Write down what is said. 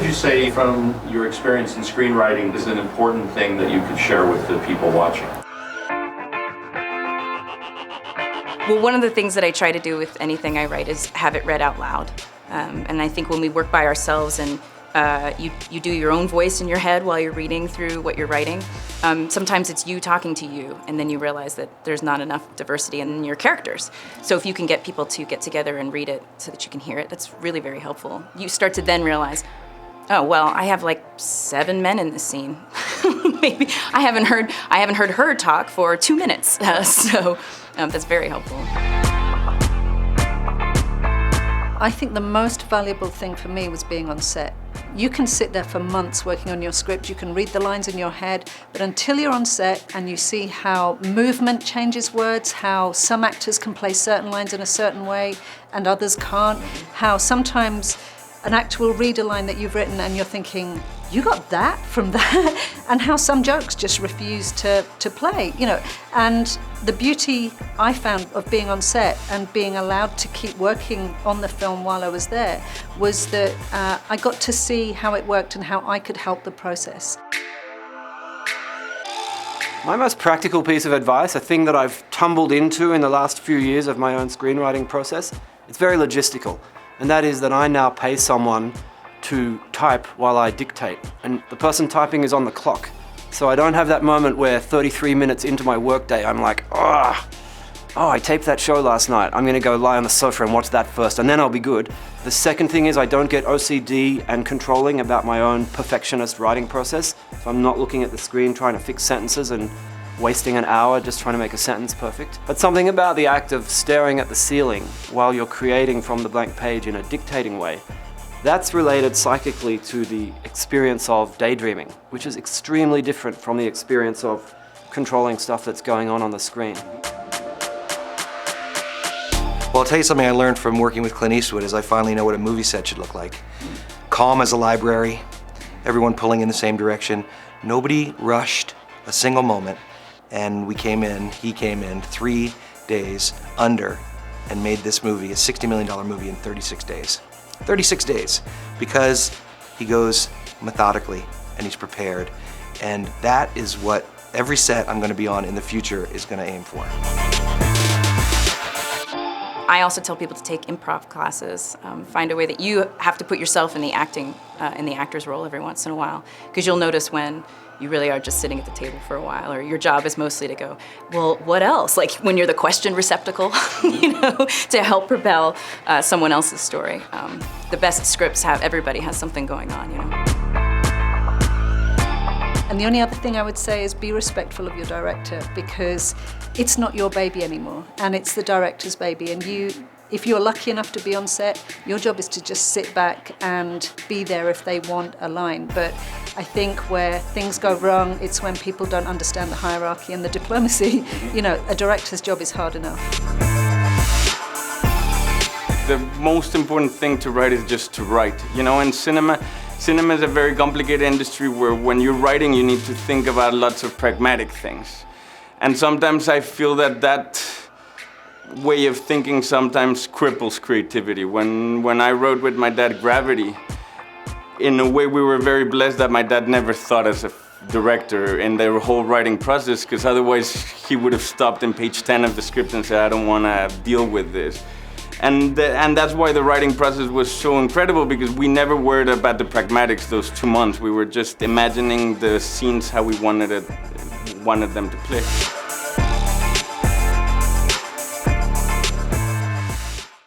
you say from your experience in screenwriting is an important thing that you could share with the people watching? Well, one of the things that I try to do with anything I write is have it read out loud. And I think when we work by ourselves and you do your own voice in your head while you're reading through what you're writing, sometimes it's you talking to you, and then you realize that there's not enough diversity in your characters. So if you can get people to get together and read it so that you can hear it, that's really very helpful. You start to then realize, oh, well, I have like 7 men in this scene. Maybe I haven't heard her talk for 2 minutes, so that's very helpful. I think the most valuable thing for me was being on set. You can sit there for months working on your script, you can read the lines in your head, but until you're on set and you see how movement changes words, how some actors can play certain lines in a certain way and others can't, how sometimes an actor will read a line that you've written and you're thinking, you got that from that? And how some jokes just refuse to play, you know. And the beauty I found of being on set and being allowed to keep working on the film while I was there was that I got to see how it worked and how I could help the process. My most practical piece of advice, a thing that I've tumbled into in the last few years of my own screenwriting process, it's very logistical. And that is that I now pay someone to type while I dictate. And the person typing is on the clock. So I don't have that moment where 33 minutes into my workday, I'm like, oh, I taped that show last night. I'm gonna go lie on the sofa and watch that first, and then I'll be good. The second thing is I don't get OCD and controlling about my own perfectionist writing process. So I'm not looking at the screen trying to fix sentences and wasting an hour just trying to make a sentence perfect. But something about the act of staring at the ceiling while you're creating from the blank page in a dictating way, that's related psychically to the experience of daydreaming, which is extremely different from the experience of controlling stuff that's going on the screen. Well, I'll tell you something I learned from working with Clint Eastwood is I finally know what a movie set should look like. Calm as a library, everyone pulling in the same direction. Nobody rushed a single moment, and he came in 3 days under and made this movie, a $60 million movie in 36 days. 36 days, because he goes methodically and he's prepared. And that is what every set I'm going to be on in the future is going to aim for. I also tell people to take improv classes. Find a way that you have to put yourself in the actor's role every once in a while, because you'll notice when you really are just sitting at the table for a while, or your job is mostly to go, well, what else? Like when you're the question receptacle, you know, to help propel someone else's story. The best scripts everybody has something going on, you know. And the only other thing I would say is be respectful of your director, because it's not your baby anymore, and it's the director's baby. And if you're lucky enough to be on set, your job is to just sit back and be there if they want a line. But I think where things go wrong, it's when people don't understand the hierarchy and the diplomacy. You know, a director's job is hard enough. The most important thing to write is just to write. You know, in cinema is a very complicated industry where when you're writing, you need to think about lots of pragmatic things. And sometimes I feel that way of thinking sometimes cripples creativity. When I wrote with my dad Gravity, in a way we were very blessed that my dad never thought as a director in their whole writing process, because otherwise he would have stopped in page 10 of the script and said, I don't want to deal with this. And that's why the writing process was so incredible, because we never worried about the pragmatics those 2 months. We were just imagining the scenes how we wanted them to play.